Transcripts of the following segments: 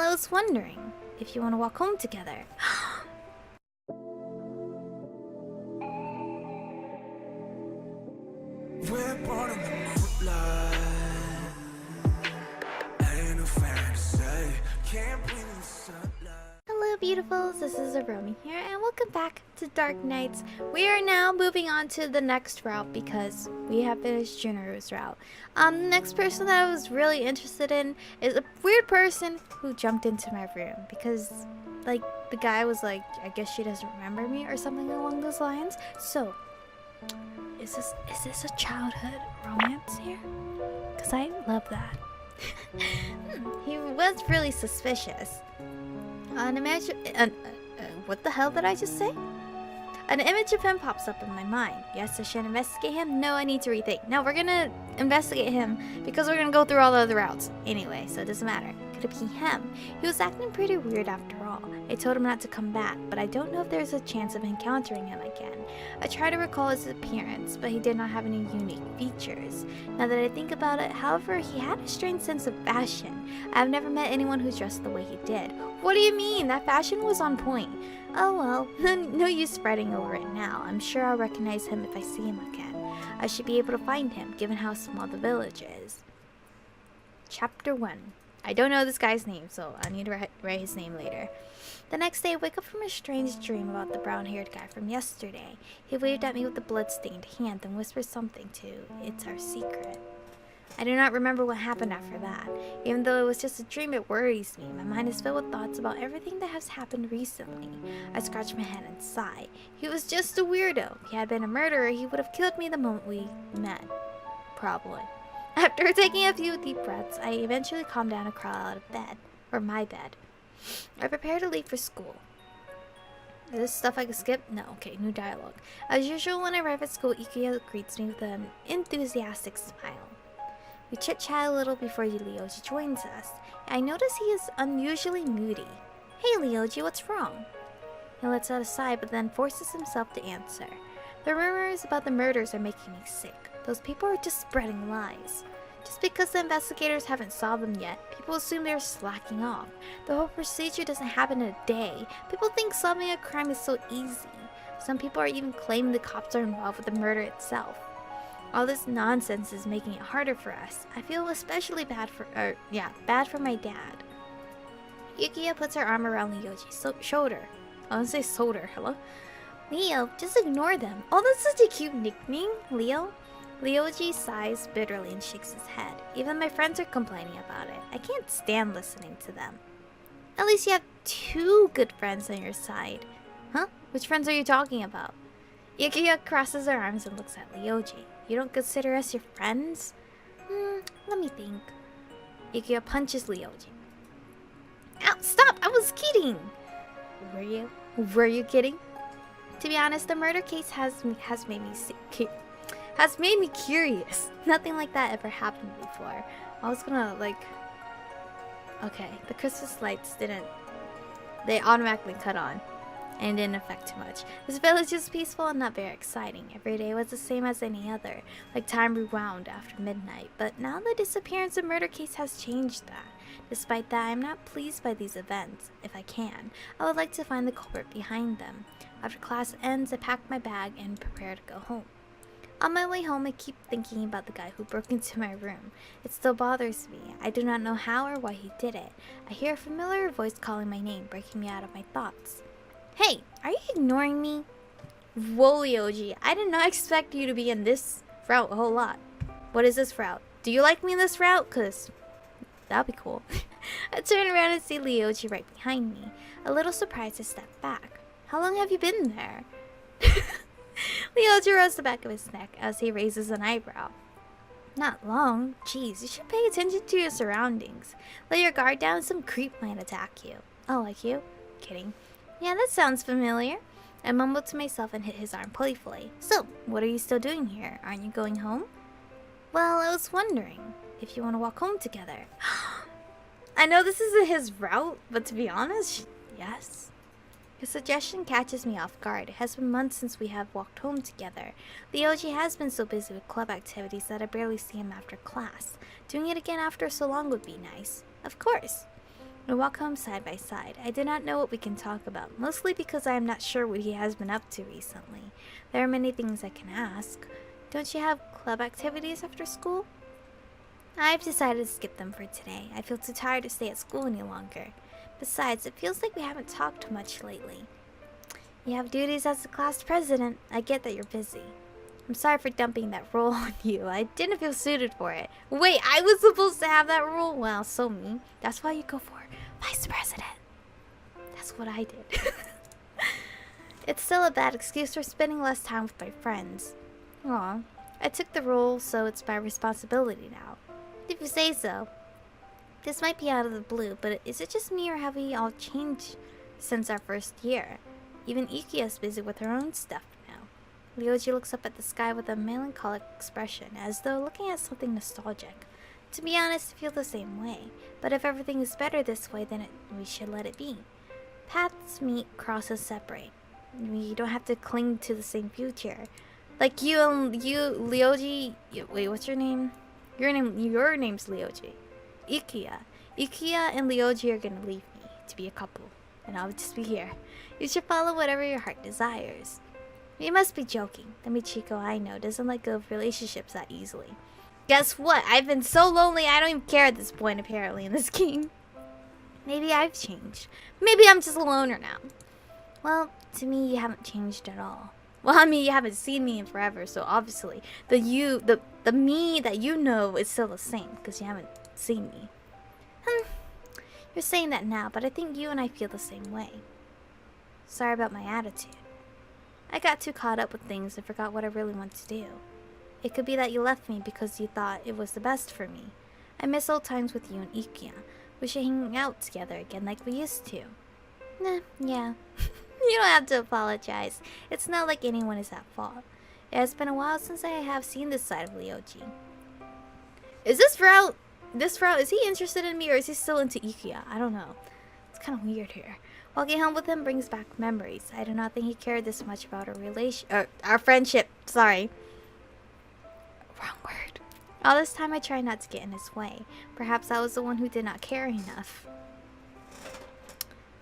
I was wondering if you want to walk home together. We're born in the moonlight. Ain't no fantasy. Can't breathe in the sunlight. Hello beautifuls, this is Aromie here and welcome back to Dark Nights. We are now moving on to the next route because we have finished Juno's route. The next person that I was really interested in is a weird person who jumped into my room because like the guy was like, I guess she doesn't remember me or something along those lines. So is this a childhood romance here? Because I love that. He was really suspicious. What the hell did I just say? An image of him pops up in my mind. Yes, I should investigate him. No, I need to rethink. No, we're gonna investigate him because we're gonna go through all the other routes. Anyway, so it doesn't matter. Could it be him? He was acting pretty weird after all. I told him not to come back, but I don't know if there's a chance of encountering him again. I tried to recall his appearance, but he did not have any unique features. Now that I think about it, however, he had a strange sense of fashion. I've never met anyone who dressed the way he did. What do you mean? That fashion was on point. Oh well, no use spreading over it now. I'm sure I'll recognize him if I see him again. I should be able to find him, given how small the village is. Chapter 1. I don't know this guy's name, so I need to write his name later. The next day, I wake up from a strange dream about the brown-haired guy from yesterday. He waved at me with a blood-stained hand and whispered something to, "It's our secret." I do not remember what happened after that. Even though it was just a dream, it worries me. My mind is filled with thoughts about everything that has happened recently. I scratch my head and sigh. He was just a weirdo. If he had been a murderer, he would have killed me the moment we met. Probably. After taking a few deep breaths, I eventually calm down and crawl out of bed. Or my bed. I prepare to leave for school. Is this stuff I can skip? No, okay, new dialogue. As usual, when I arrive at school, Ikuya greets me with an enthusiastic smile. We chit-chat a little before Ryoji joins us. I notice he is unusually moody. Hey Ryoji, what's wrong? He lets out a sigh but then forces himself to answer. The rumors about the murders are making me sick. Those people are just spreading lies. Just because the investigators haven't solved them yet, people assume they're slacking off. The whole procedure doesn't happen in a day. People think solving a crime is so easy. Some people are even claiming the cops are involved with the murder itself. All this nonsense is making it harder for us. I feel especially bad for my dad. Yukiya puts her arm around Ryoji's shoulder. I want to say shoulder, hello? Leo, just ignore them. Oh, that's such a cute nickname, Leo. Ryoji sighs bitterly and shakes his head. Even my friends are complaining about it. I can't stand listening to them. At least you have two good friends on your side. Huh? Which friends are you talking about? Yukiya crosses her arms and looks at Ryoji. You don't consider us your friends? Let me think. Yukiya punches Ryoji. Ow, stop! I was kidding! Were you? Were you kidding? To be honest, the murder case has made me curious. Nothing like that ever happened before. I was gonna okay, the Christmas lights they automatically cut on and didn't affect too much. This village is peaceful and not very exciting. Every day was the same as any other, like time rewound after midnight. But now the disappearance and murder case has changed that. Despite that, I am not pleased by these events. If I can, I would like to find the culprit behind them. After class ends, I pack my bag and prepare to go home. On my way home, I keep thinking about the guy who broke into my room. It still bothers me. I do not know how or why he did it. I hear a familiar voice calling my name, breaking me out of my thoughts. Hey, are you ignoring me? Whoa, Ryoji, I did not expect you to be in this route a whole lot. What is this route? Do you like me in this route? Cause that'd be cool. I turn around and see Ryoji right behind me. A little surprised, I step back. How long have you been there? Ryoji rubs the back of his neck as he raises an eyebrow. Not long. Jeez, you should pay attention to your surroundings. Lay your guard down, some creep might attack you. Oh, like you? Kidding. Yeah, that sounds familiar. I mumbled to myself and hit his arm playfully. So, what are you still doing here? Aren't you going home? Well, I was wondering if you want to walk home together. I know this isn't his route, but to be honest, yes. His suggestion catches me off guard. It has been months since we have walked home together. Ryoji has been so busy with club activities that I barely see him after class. Doing it again after so long would be nice. Of course. We walk home side by side. I do not know what we can talk about, mostly because I am not sure what he has been up to recently. There are many things I can ask. Don't you have club activities after school? I've decided to skip them for today. I feel too tired to stay at school any longer. Besides, it feels like we haven't talked much lately. You have duties as the class president. I get that you're busy. I'm sorry for dumping that role on you. I didn't feel suited for it. Wait, I was supposed to have that role? Well, so me. That's why you go for vice president. That's what I did. It's still a bad excuse for spending less time with my friends. Aw, I took the role, so it's my responsibility now. If you say so. This might be out of the blue, but is it just me or have we all changed since our first year? Even Ikiya's busy with her own stuff now. Ryoji looks up at the sky with a melancholic expression, as though looking at something nostalgic. To be honest, I feel the same way. But if everything is better this way, then we should let it be. Paths meet, crosses separate. We don't have to cling to the same future. Like you, Ryoji... Wait, what's your name? Your name's Ryoji. Ikiya and Ryoji are gonna leave me to be a couple, and I'll just be here. You should follow whatever your heart desires. You must be joking. The Michiko I know doesn't let go of relationships that easily. Guess what? I've been so lonely I don't even care at this point, apparently, in this game. Maybe I've changed. Maybe I'm just a loner now. Well, to me, you haven't changed at all. Well, I mean, you haven't seen me in forever, so obviously the me that you know is still the same, because you haven't seen me. You're saying that now, but I think you and I feel the same way. Sorry about my attitude. I got too caught up with things and forgot what I really want to do. It could be that you left me because you thought it was the best for me. I miss old times with you and Ikiya. We should hang out together again like we used to. Nah, yeah. You don't have to apologize. It's not like anyone is at fault. It has been a while since I have seen this side of Ryoji. Is this route, is he interested in me or is he still into Ikiya? I don't know. It's kind of weird here. Walking home with him brings back memories. I do not think he cared this much about our friendship. Sorry. Wrong word. All this time I tried not to get in his way. Perhaps I was the one who did not care enough.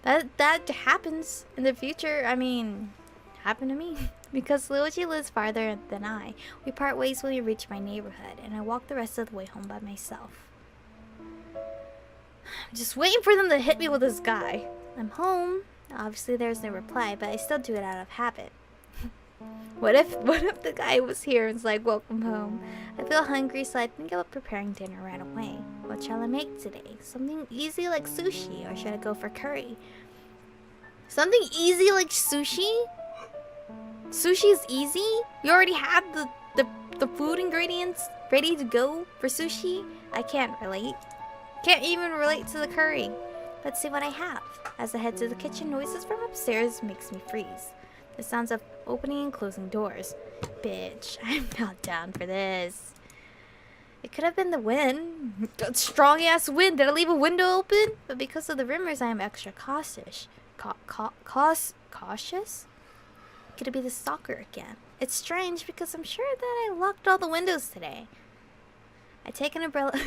That happens in the future. I mean, happened to me. Because Ryoji lives farther than I. We part ways when we reach my neighborhood, and I walk the rest of the way home by myself. I'm just waiting for them to hit me with this guy. I'm home. Obviously there's no reply, but I still do it out of habit. What if the guy was here and was like, welcome home? I feel hungry, so I think about preparing dinner right away. What shall I make today? Something easy like sushi, or should I go for curry? Something easy like sushi? Sushi is easy? You already have the food ingredients ready to go for sushi? I can't relate. Can't even relate to the curry. Let's see what I have. As I head to the kitchen, noises from upstairs makes me freeze. The sounds of opening and closing doors. Bitch, I'm not down for this. It could have been the wind. That strong ass wind. Did I leave a window open? But because of the rumors, I am extra cautious. Cautious? Could it be the stalker again? It's strange because I'm sure that I locked all the windows today. I take an umbrella.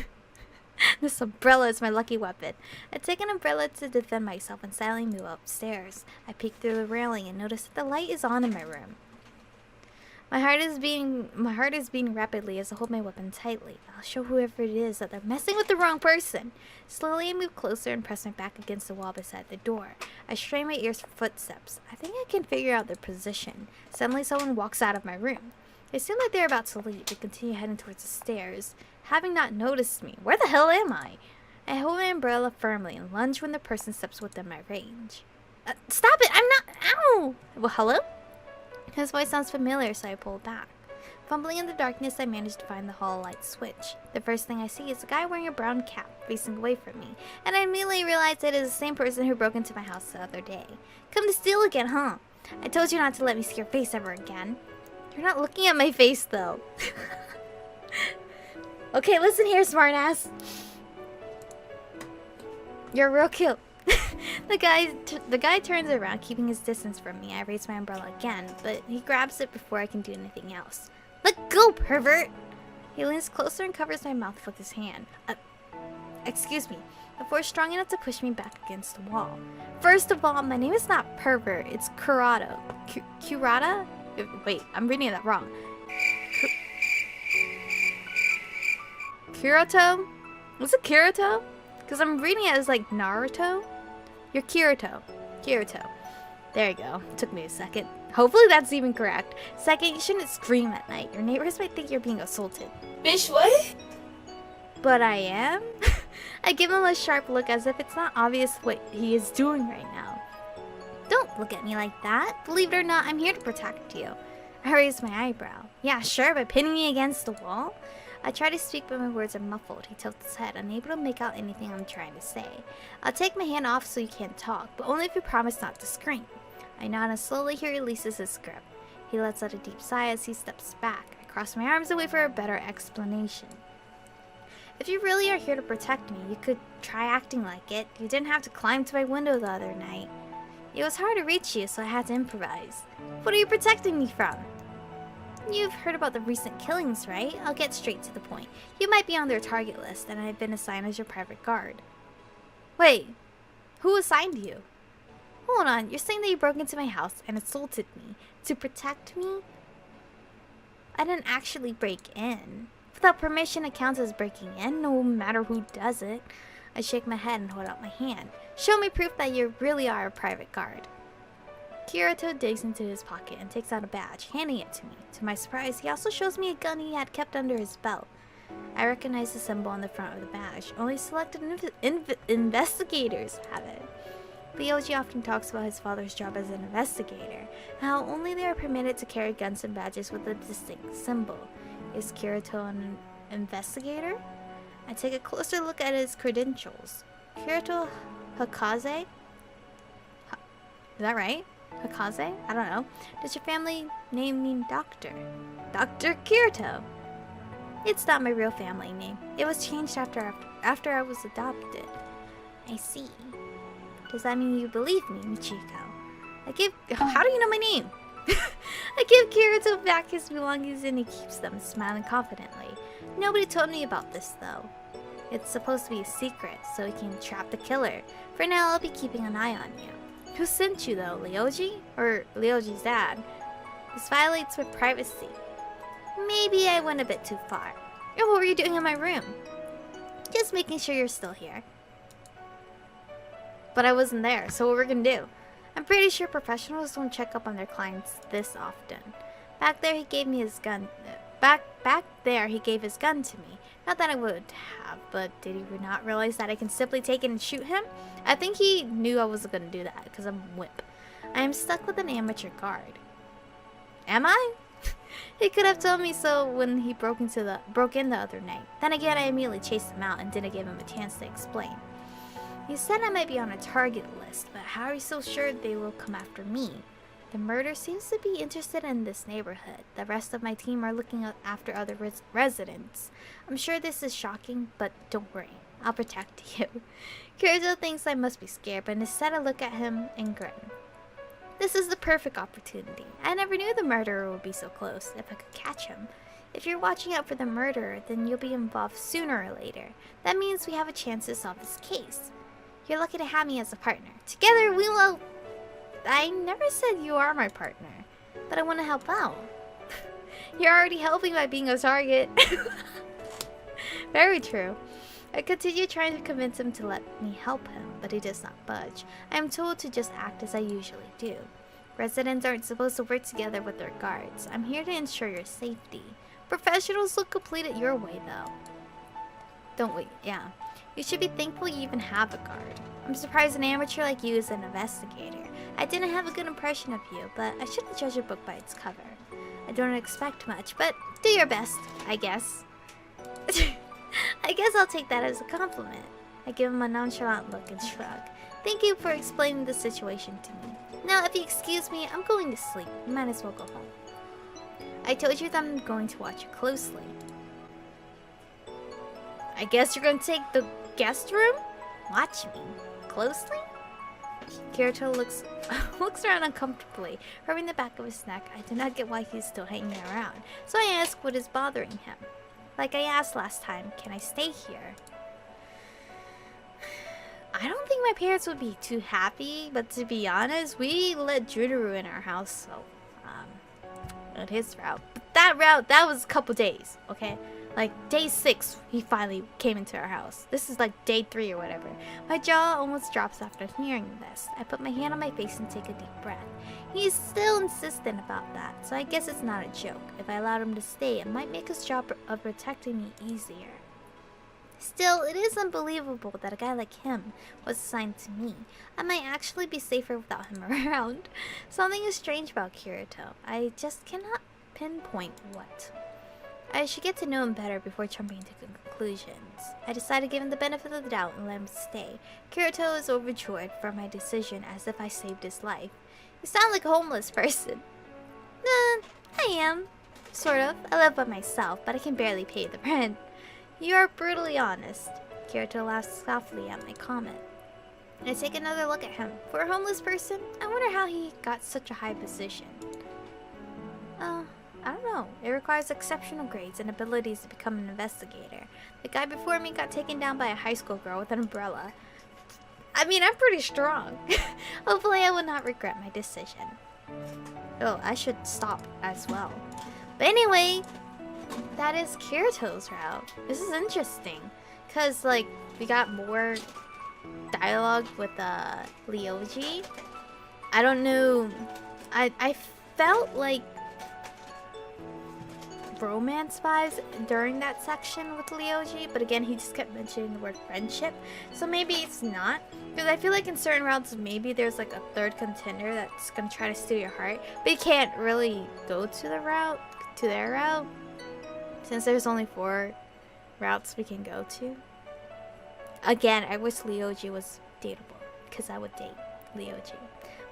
This umbrella is my lucky weapon. I take an umbrella to defend myself and silently move upstairs. I peek through the railing and notice that the light is on in my room. My heart is beating rapidly as I hold my weapon tightly. I'll show whoever it is that they're messing with the wrong person. Slowly I move closer and press my back against the wall beside the door. I strain my ears for footsteps. I think I can figure out their position. Suddenly someone walks out of my room. They seem like they're about to leave. They continue heading towards the stairs, having not noticed me. Where the hell am I? I hold my umbrella firmly and lunge when the person steps within my range. Stop it! I'm not... Ow! Well, hello? His voice sounds familiar, so I pull back. Fumbling in the darkness, I manage to find the hall light switch. The first thing I see is a guy wearing a brown cap, facing away from me, and I immediately realize it is the same person who broke into my house the other day. Come to steal again, huh? I told you not to let me see your face ever again. You're not looking at my face, though. Okay, listen here, smartass. You're real cute. The guy turns around, keeping his distance from me. I raise my umbrella again, but he grabs it before I can do anything else. Let go, pervert! He leans closer and covers my mouth with his hand. Excuse me. before strong enough to push me back against the wall. First of all, my name is not Pervert, it's Kurato. Kurata? Wait, I'm reading that wrong. Kirito? Was it Kirito? Because I'm reading it as like Naruto. You're Kirito. Kirito. There you go. Took me a second. Hopefully that's even correct. Second, you shouldn't scream at night. Your neighbors might think you're being assaulted. Bitch, what? But I am? I give him a sharp look as if it's not obvious what he is doing right now. Don't look at me like that. Believe it or not, I'm here to protect you. I raised my eyebrow. Yeah, sure, but pinning me against the wall? I try to speak, but my words are muffled. He tilts his head, unable to make out anything I'm trying to say. I'll take my hand off so you can't talk, but only if you promise not to scream. I nod and slowly he releases his grip. He lets out a deep sigh as he steps back. I cross my arms away for a better explanation. If you really are here to protect me, you could try acting like it. You didn't have to climb to my window the other night. It was hard to reach you, so I had to improvise. What are you protecting me from? You've heard about the recent killings, right? I'll get straight to the point. You might be on their target list, and I've been assigned as your private guard. Wait, who assigned you? Hold on, you're saying that you broke into my house and assaulted me to protect me? I didn't actually break in. Without permission, it counts as breaking in, no matter who does it. I shake my head and hold out my hand. Show me proof that you really are a private guard. Kirito digs into his pocket and takes out a badge, handing it to me. To my surprise, he also shows me a gun he had kept under his belt. I recognize the symbol on the front of the badge. Only selected investigators have it. Ryoji often talks about his father's job as an investigator, how only they are permitted to carry guns and badges with a distinct symbol. Is Kirito an investigator? I take a closer look at his credentials. Kirito Hakaze? Is that right? Hakaze? I don't know. Does your family name mean doctor? Dr. Kirito. It's not my real family name. It was changed after I was adopted. I see. Does that mean you believe me, Michiko? How do you know my name? I give Kirito back his belongings and he keeps them, smiling confidently. Nobody told me about this though. It's supposed to be a secret, so we can trap the killer. For now, I'll be keeping an eye on you. Who sent you though, Ryoji? Or Ryoji's dad? This violates my privacy. Maybe I went a bit too far. Oh, what were you doing in my room? Just making sure you're still here. But I wasn't there, so what we're gonna do? I'm pretty sure professionals don't check up on their clients this often. Back there, he gave me his gun. Back there, he gave his gun to me. Not that I would have, but did he not realize that I can simply take it and shoot him? I think he knew I wasn't gonna do that because I'm a whip. I am stuck with an amateur guard. Am I? He could have told me so when he broke in the other night. Then again, I immediately chased him out and didn't give him a chance to explain. You said I might be on a target list, but how are you so sure they will come after me? The murder seems to be interested in this neighborhood. The rest of my team are looking after other residents. I'm sure this is shocking, but don't worry. I'll protect you. Kirito thinks I must be scared, but instead I look at him and grin. This is the perfect opportunity. I never knew the murderer would be so close if I could catch him. If you're watching out for the murderer, then you'll be involved sooner or later. That means we have a chance to solve this case. You're lucky to have me as a partner. Together we will... I never said you are my partner, but I want to help out. You're already helping by being a target. Very true. I continue trying to convince him to let me help him, but he does not budge. I am told to just act as I usually do. Residents aren't supposed to work together with their guards. I'm here to ensure your safety. Professionals will complete it your way, though. Don't wait, yeah. You should be thankful you even have a guard. I'm surprised an amateur like you is an investigator. I didn't have a good impression of you, but I shouldn't judge a book by its cover. I don't expect much, but do your best, I guess. I guess I'll take that as a compliment. I give him a nonchalant look and shrug. Thank you for explaining the situation to me. Now, if you excuse me, I'm going to sleep. You might as well go home. I told you that I'm going to watch you closely. I guess you're going to take the guest room? Watch me closely? Kirito looks around uncomfortably, rubbing the back of his neck. I do not get why he's still hanging around, so I ask what is bothering him. Like I asked last time, can I stay here? think my parents would be too happy, but to be honest, we let Judaru in our house, so on his route. But that was a couple days, okay? Like day 6, he finally came into our house. This is like day 3 or whatever. My jaw almost drops after hearing this. I put my hand on my face and take a deep breath. He's still insistent about that, so I guess it's not a joke. If I allowed him to stay, it might make his job of protecting me easier. Still, it is unbelievable that a guy like him was assigned to me. I might actually be safer without him around. Something is strange about Kirito. I just cannot pinpoint what. I should get to know him better before jumping to conclusions. I decided to give him the benefit of the doubt and let him stay. Kirito is overjoyed for my decision as if I saved his life. You sound like a homeless person. I am. Sort of. I live by myself, but I can barely pay the rent. You are brutally honest. Kirito laughs softly at my comment. I take another look at him. For a homeless person, I wonder how he got such a high position. I don't know. It requires exceptional grades and abilities to become an investigator. The guy before me got taken down by a high school girl with an umbrella. I mean, I'm pretty strong. Hopefully I will not regret my decision. Oh, I should stop as well. But anyway, that is Kirito's route. This is interesting. Because, like, we got more dialogue with Ryoji. I don't know. I felt like romance vibes during that section with Ryoji, but again, he just kept mentioning the word friendship, so maybe it's not. Because I feel like in certain routes, maybe there's like a third contender that's gonna try to steal your heart, but you can't really go to their route, since there's only 4 routes we can go to. Again, I wish Ryoji was dateable, because I would date Ryoji.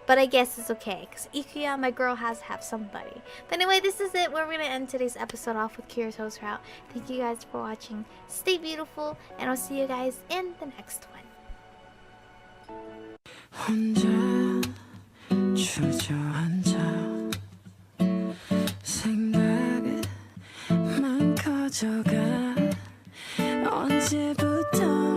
But I guess it's okay, because Ikuya, my girl, has to have somebody. But anyway, this is it. We're going to end today's episode off with Kirito's route. Thank you guys for watching. Stay beautiful, and I'll see you guys in the next one. 혼자 주저앉아 생각만 커져가 언제부터